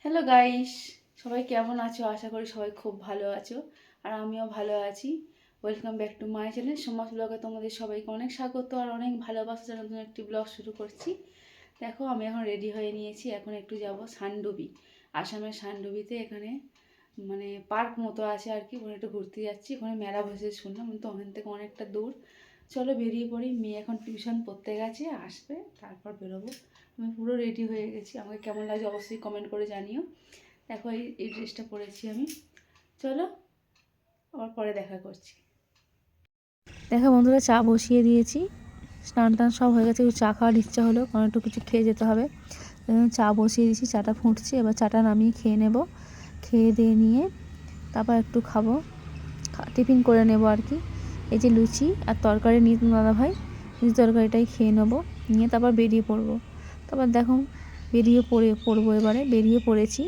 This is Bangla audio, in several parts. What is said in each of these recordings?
হ্যালো গাইস, সবাই কেমন আছো? আশা করি সবাই খুব ভালো আছো আর আমিও ভালো আছি। Welcome back to my channel সমাজ ব্লগে তোমাদের সবাইকে অনেক স্বাগত আর অনেক ভালোবাসা নতুন একটি ব্লগ শুরু করছি। দেখো আমি এখন রেডি হয়ে নিয়েছি, এখন একটু যাব সানডুবি। আসামের সানডুবিতে এখানে মানে পার্ক মতো আছে আর কি, ওখানে একটু ঘুরতে যাচ্ছি। ওখানে মেলা বসেছে শুনলাম, কিন্তু ওখান থেকে অনেকটা দূর। চলো বেরিয়ে পড়ি। মেয়ে এখন টিউশন পড়তে গেছে, আসবে তারপর বেরোবো। আমি পুরো রেডি হয়ে গেছি, আমাকে কেমন লাগছে অবশ্যই কমেন্ট করে জানিও। দেখো এই ড্রেসটা পরেছি আমি। চলো আবার পরে দেখা করছি। দেখো বন্ধুরা, চা বসিয়ে দিয়েছি। স্নান টান সব হয়ে গেছে, একটু চা খাওয়ার ইচ্ছা হলো, কারণ একটু কিছু খেয়ে যেতে হবে। চা বসিয়ে দিয়েছি, চাটা ফুটছে, এবার চাটা নামিয়ে খেয়ে নেব। খেয়ে দিয়ে নিয়ে তারপর একটু খাবো, টিফিন করে নেব আর কি। এই যে লুচি আর তরকারি নিয়ে দাদা ভাই, লুচি তরকারিটাই খেয়ে নেবো, নিয়ে তারপর বেরিয়ে পড়বো। তারপর দেখো পড়বো, এবারে বেরিয়ে পড়েছি।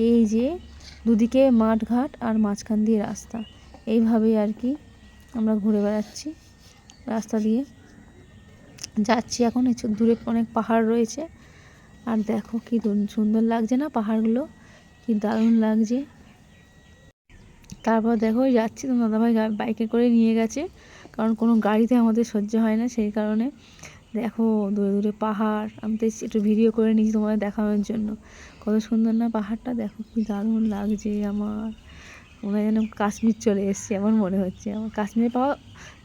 এই যে দুদিকে মাঠ ঘাট আর মাঝখান দিয়ে রাস্তা, এইভাবেই আর কি আমরা ঘুরে বেড়াচ্ছি, রাস্তা দিয়ে যাচ্ছি। এখন দূরে অনেক পাহাড় রয়েছে, আর দেখো কি সুন্দর লাগছে না পাহাড়গুলো, কি দারুণ লাগছে। তারপর দেখো যাচ্ছি, তো দাদাভাই বাইকে করে নিয়ে গেছে, কারণ কোনো গাড়িতে আমাদের সহ্য হয় না, সেই কারণে। দেখো দূরে দূরে পাহাড়, আমি তো একটু ভিডিও করে নিয়েছি তোমাদের দেখানোর জন্য। কত সুন্দর না পাহাড়টা, দেখো কি দারুণ লাগছে। আমার মনে হয় যেন কাশ্মীর চলে এসেছি এমন মনে হচ্ছে। আমার কাশ্মীরের পাহাড়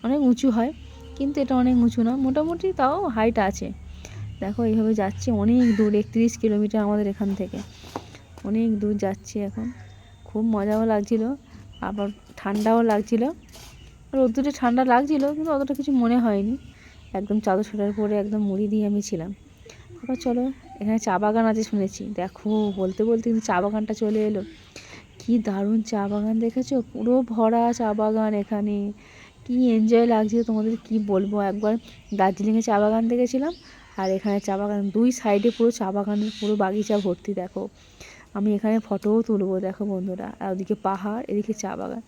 অনেক উঁচু হয়, কিন্তু এটা অনেক উঁচু না, মোটামুটি তাও হাইট আছে। দেখো এইভাবে যাচ্ছি অনেক দূর, 31 কিলোমিটার আমাদের এখান থেকে, অনেক দূর যাচ্ছি এখন। খুব মজাও লাগছিল, আবার ঠান্ডাও লাগছিল। রোদ্দুরে ঠান্ডা লাগছিল, কিন্তু অতটা কিছু মনে হয়নি। একদম চাদর সোয়েটার পরে একদম মুড়ি দিয়ে আমি ছিলাম। তারপর চলো, এখানে চা বাগান আছে শুনেছি। দেখো বলতে বলতে কিন্তু চা বাগানটা চলে এলো। কি দারুণ চা বাগান, দেখেছো? পুরো ভরা চা বাগান এখানে। কি এনজয় লাগছে তোমাদের কি বলবো। একবার দার্জিলিংয়ে চা বাগান দেখেছিলাম, আর এখানে চা বাগান, দুই সাইডে পুরো চা বাগানের পুরো বাগিচা ভর্তি। দেখো আমি এখানে ফটোও তুলবো, দেখো বন্ধুরা। আর ওদিকে পাহাড়, এদিকে চা বাগান,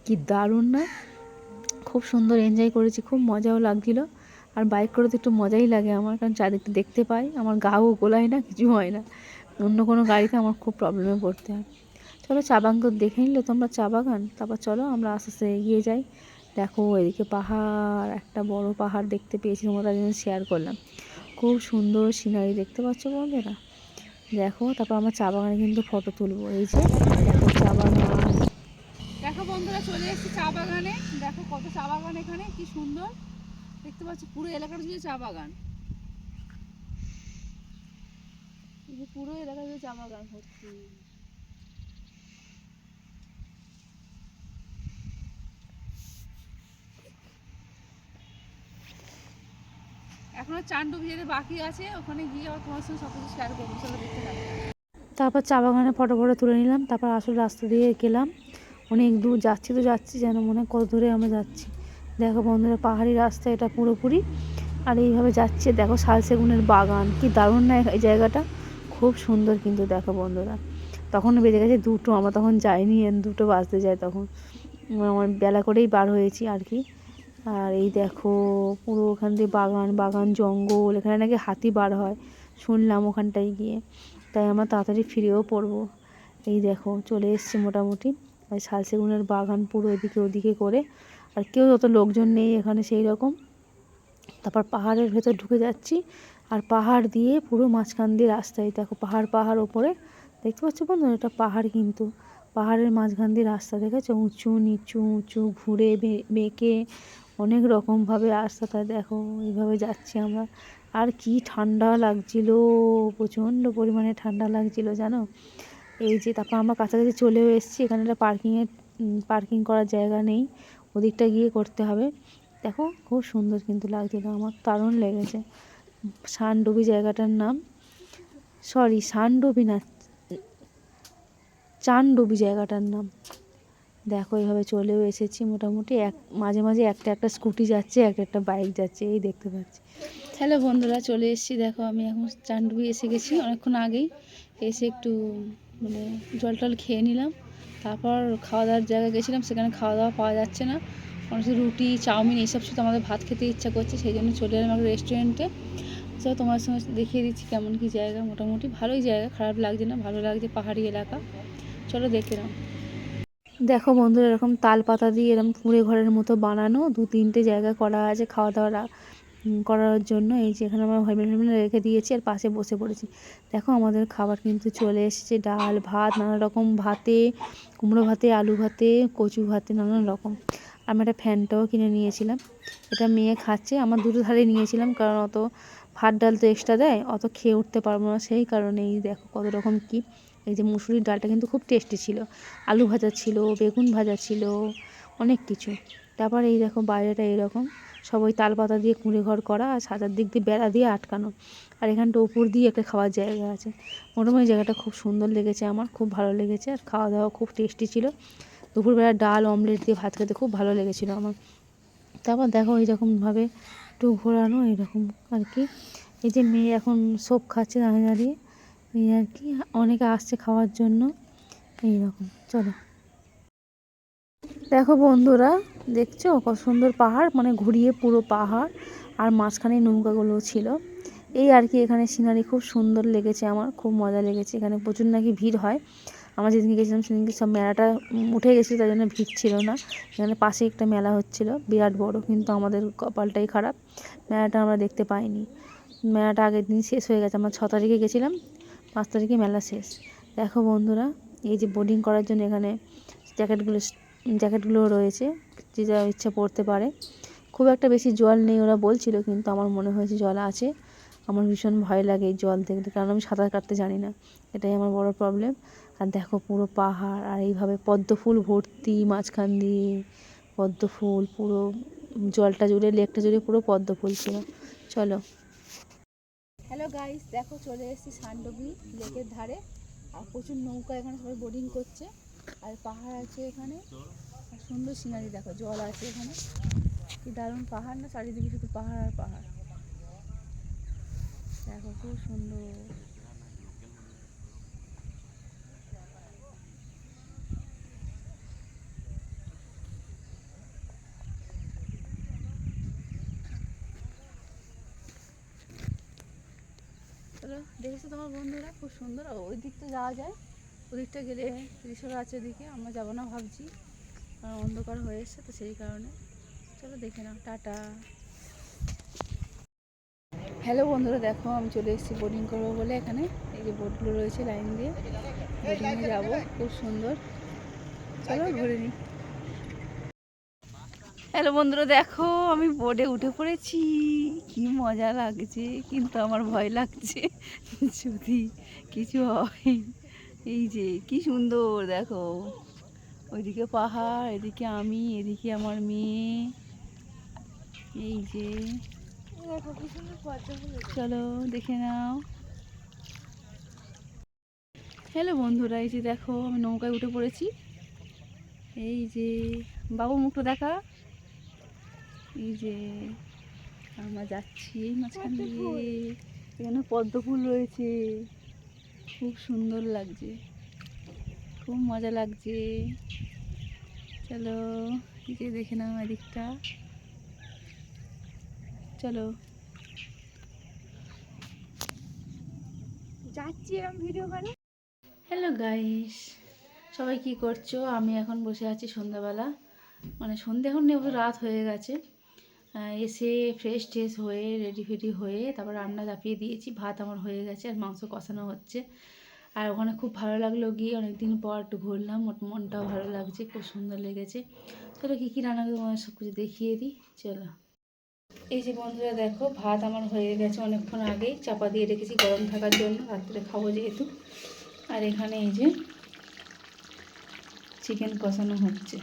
কি দারুণ না? খুব সুন্দর এনজয় করেছি, খুব মজাও লাগছিলো। আর বাইক করে তো একটু মজাই লাগে আমার, কারণ চারিদিকটা দেখতে পাই, আমার গাও গোলায় না, কিছু হয় না। অন্য কোনো গাড়িতে আমার খুব প্রবলেমে পড়তে হয়। চলো চা বাগান তো দেখে নিলে তোমরা, চা বাগান। তারপর চলো আমরা আস্তে আস্তে এগিয়ে যাই। দেখো এদিকে পাহাড়, একটা বড় পাহাড় দেখতে পেয়েছি, তোমরা তার জন্য শেয়ার করলাম। খুব সুন্দর সিনারি, দেখতে পাচ্ছ বন্ধুরা? দেখো তারপর আমার চা বাগানে কিন্তু ফটো তুলবো। এই যে দেখো চা বাগান। দেখো বন্ধুরা, চলে এসেছি চা বাগানে। দেখো কত চা বাগান এখানে, কি সুন্দর দেখতে পাচ্ছ। পুরো এলাকাটা জুড়ে চা বাগান, পুরো এলাকা জুড়ে চা বাগান ভর্তি। এখনো চান্ডুবি যেতে বাকি আছে, ওখানে গিয়ে আবার তোমার সঙ্গে সব কিছু শেয়ার করবো। চলো দেখতে থাকো। তারপর চা বাগানে ফটো ফটো তুলে নিলাম। তারপর আসল রাস্তা দিয়ে গেলাম। অনেক দূর যাচ্ছি, তো যাচ্ছি যেন মনে হয় কত দূরে আমরা যাচ্ছি। দেখো বন্ধুরা, পাহাড়ি রাস্তা এটা পুরোপুরি। আর এইভাবে যাচ্ছে, দেখো শালসেগুনের বাগান, কি দারুণ না এই জায়গাটা, খুব সুন্দর। কিন্তু দেখো বন্ধুরা, তখন বেজে গেছে 2টো, আমরা তখন যাইনি, 2টো বাজতে যায় তখন। আমার বেলা করেই বার হয়েছি আর কি। আর এই দেখো পুরো ওখান দিয়ে বাগান বাগান, জঙ্গল, এখানে নাকি হাতি বার হয় শুনলাম ওখানটায় গিয়ে, তাই আমরা তাড়াতাড়ি ফিরেও পড়বো। এই দেখো চলে এসছি মোটামুটি। আর শালসেগুনের বাগান পুরো এদিকে ওদিকে করে, আর কেউ অত লোকজন নেই এখানে সেই রকম। তারপর পাহাড়ের ভেতর ঢুকে যাচ্ছি, আর পাহাড় দিয়ে পুরো মাঝখান দিয়ে রাস্তায়, দেখো পাহাড় পাহাড় ওপরে, দেখতে পাচ্ছ বন্ধু? এটা পাহাড়, কিন্তু পাহাড়ের মাঝখান দিয়ে রাস্তা, দেখেছো? উঁচু নিচু, উঁচু ঘুরে বেঁকে অনেক রকমভাবে রাস্তাটা, দেখো এইভাবে যাচ্ছি আমরা। আর কি ঠান্ডা লাগছিল, প্রচণ্ড পরিমাণে ঠান্ডা লাগছিল জানো। এই যে তারপর আমরা কাছাকাছি চলেও এসেছি। এখানে একটা পার্কিং করার জায়গা নেই, ওদিকটা গিয়ে করতে হবে। দেখো খুব সুন্দর কিন্তু লাগছিল, আমার দারুণ লেগেছে। সানডুবি জায়গাটার নাম, সরি সানডুবি না, চানডুবি জায়গাটার নাম। দেখো এইভাবে চলেও এসেছি মোটামুটি। মাঝে মাঝে একটা একটা স্কুটি যাচ্ছে, একটা একটা বাইক যাচ্ছে, এই দেখতে পাচ্ছি। হ্যালো বন্ধুরা, চলে এসেছি। দেখো আমি এখন চান্ডুবি এসে গেছি অনেকক্ষণ আগেই। এসে একটু মানে জল টল খেয়ে নিলাম। তারপর খাওয়া দাওয়ার জায়গায় গেছিলাম, সেখানে খাওয়া দাওয়া পাওয়া যাচ্ছে না। অনেক রুটি চাউমিন এইসব শুধু আমাদের ভাত খেতে ইচ্ছা করছে, সেই জন্য চলে এলাম একটা রেস্টুরেন্টে। চলো তোমার সঙ্গে দেখিয়ে দিচ্ছি কেমন কী জায়গা। মোটামুটি ভালোই জায়গা, খারাপ লাগছে না, ভালো লাগছে, পাহাড়ি এলাকা। চলো দেখে নাও। দেখো বন্ধুরা, এরকম তাল পাতা দিয়ে এরকম কুঁড়ে ঘরের মতো বানানো 2-3টে জায়গা করা আছে খাওয়া দাওয়া করার জন্য। এই যে এখানে আমরা হেলমেট রেখে দিয়েছি আর পাশে বসে পড়েছি। দেখো আমাদের খাবার কিন্তু চলে এসেছে, ডাল ভাত, নানা রকম ভাতে, কুমড়ো ভাতে, আলু ভাতে, কচু ভাতে, নানান রকম। আমি একটা ফ্যানটাও কিনে নিয়েছিলাম, এটা মেয়ে খাচ্ছে। আমার দুটো ধারে নিয়েছিলাম, কারণ অত ভাত ডাল তো এক্সট্রা দেয়, অত খেয়ে উঠতে পারবো না, সেই কারণেই। দেখো কত রকম কী। এই যে মুসুরির ডালটা কিন্তু খুব টেস্টি ছিল, আলু ভাজা ছিল, বেগুন ভাজা ছিল, অনেক কিছু। তারপর এই দেখো বাইরেটা এরকম সব ওই তাল পাতা দিয়ে কুঁড়ে ঘর করা, আর সাজার দিক দিয়ে বেড়া দিয়ে আটকানো, আর এখানটা উপর দিয়ে একটা খাওয়ার জায়গা আছে। মোটামুটি জায়গাটা খুব সুন্দর লেগেছে, আমার খুব ভালো লেগেছে, আর খাওয়া দাওয়া খুব টেস্টি ছিল। দুপুরবেলা ডাল অমলেট দিয়ে ভাত খেতে খুব ভালো লেগেছিলো আমার। তারপর দেখো এইরকমভাবে একটু ঘোরানো এরকম আর কি। এই যে মেয়ে এখন সব খাচ্ছে দাঁড়িয়ে দাঁড়িয়ে, এই আর কি। অনেকে আসছে খাওয়ার জন্য, এইরকম। চলো দেখো বন্ধুরা, দেখছো কত সুন্দর পাহাড়, মানে ঘুরিয়ে পুরো পাহাড়, আর মাঝখানে নৌকাগুলোও ছিল। এই আর কি, এখানে সিনারি খুব সুন্দর লেগেছে আমার, খুব মজা লেগেছে। এখানে প্রচুর নাকি ভিড় হয়। আমরা যেদিনকে গেছিলাম সেদিনকে সব মেলাটা উঠে গেছিলো, তাই জন্য ভিড় ছিল না। এখানে পাশে একটা মেলা হচ্ছিলো বিরাট বড়, কিন্তু আমাদের কপালটাই খারাপ, মেলাটা আমরা দেখতে পাইনি। মেলাটা আগের দিন শেষ হয়ে গেছে, আমরা 6 তারিখে গেছিলাম, 5 তারিখে মেলা শেষ। দেখো বন্ধুরা, এই যে বোটিং করার জন্য এখানে জ্যাকেটগুলো রয়েছে, যে যা ইচ্ছা পড়তে পারে। খুব একটা বেশি জল নেই ওরা বলছিল, কিন্তু আমার মনে হয়েছে জল আছে। আমার ভীষণ ভয় লাগে এই জল দেখতে, কারণ আমি সাঁতার কাটতে জানি না, এটাই আমার বড় প্রবলেম। আর দেখো পুরো পাহাড়, আর এইভাবে পদ্ম ফুল ভর্তি মাঝখান দিয়ে, পদ্ম ফুল পুরো জলটা জুড়ে, লেকটা জুড়ে পুরো পদ্ম ফুল ছিল। চলো। হ্যালো গাইস, দেখো চলে এসেছি সান্ডবি লেকের ধারে, আর প্রচুর নৌকা এখানে সবাই বোটিং করছে, আর পাহাড় আছে এখানে, আর সুন্দর সিনারি। দেখো জল আছে এখানে, কি দারুণ পাহাড় না, চারিদিকে শুধু পাহাড় আর পাহাড়। দেখো খুব সুন্দর। চলো, দেখেছো তোমার বন্ধুরা, খুব সুন্দর। ওই দিকটা যাওয়া যায়, ওই দিকটা গেলে রিসোর্ট আছে ওদিকে, আমরা যাবো না ভাবছি, কারণ অন্ধকার হয়ে এসছে তো, সেই কারণে। চলো দেখে নাও, টাটা। হ্যালো বন্ধুরা, দেখো আমি চলে এসেছি বোটিং করবো বলে এখানে। এই যে বোটগুলো রয়েছে লাইন দিয়ে, বোটিংয়ে যাবো, খুব সুন্দর। চলো ঘুরে নিই। হ্যালো বন্ধুরা, দেখো আমি বোটে উঠে পড়েছি, কি মজা লাগছে, কিন্তু আমার ভয় লাগছে যদি কিছু হয়। এই যে কি সুন্দর দেখো, ওইদিকে পাহাড়, এদিকে আমি, এদিকে আমার মেয়ে। এই যে চলো দেখে নাও। হ্যালো বন্ধুরা, এই যে দেখো আমি নৌকায় উঠে পড়েছি। এই যে বাবু মুখটা দেখা, এই যে আমরা যাচ্ছি এই মাঝখান দিয়ে, এখানে পদ্ম ফুল রয়েছে, খুব সুন্দর লাগছে, খুব মজা লাগছে। চলো এই যে দেখে নাও এদিকটা, চলো যাচ্ছি এরকম ভিডিও করে। হ্যালো গাইস, সবাই কি করছো? আমি এখন বসে আছি সন্ধ্যাবেলা, মানে সন্ধ্যে এখন নেই, রাত হয়ে গেছে। এসে ফ্রেশ ট্রেশ হয়ে রেডি ফেডি হয়ে তারপর রান্না চাপিয়ে দিয়েছি, ভাত আমার হয়ে গেছে আর মাংস কষানো হচ্ছে। আর ওখানে খুব ভালো লাগলো গিয়ে, অনেকদিন পর একটু ঘুরলাম, মনটাও ভালো লাগছে, খুব সুন্দর লেগেছে। চলো কী কী রান্না করে তোমাদের সব কিছু দেখিয়ে দিই, চলো। এই যে বন্ধুরা দেখো, ভাত আমার হয়ে গেছে অনেকক্ষণ আগেই, চাপা দিয়ে রেখেছি গরম থাকার জন্য, রাত্রে খাবো যেহেতু। আর এখানে এই যে চিকেন কষানো হচ্ছে,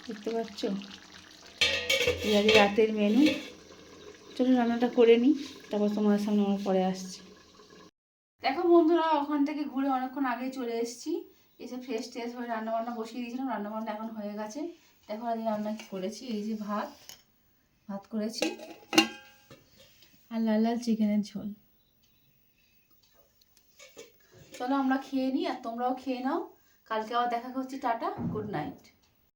দেখতে পাচ্ছ, এই আজ রাতের মেনু। চলো রান্নাটা করে নিই, তারপর তোমাদের সামনে আমার পরে আসছি। দেখো বন্ধুরা, ওখান থেকে ঘুরে অনেকক্ষণ আগেই চলে এসেছি, এসে ফ্রেশ ট্রেশ হয়ে রান্নাবান্না বসিয়ে দিয়েছিলাম, রান্নাবান্না এখন হয়ে গেছে। দেখো আজ রান্না কী করেছি, এই যে ভাত করেছি, আর লাল লাল চিকেনের ঝোল। চলো আমরা খেয়ে নিই, আর তোমরাও খেয়ে নাও, কালকে আবার দেখা করছি, টাটা, গুড নাইট।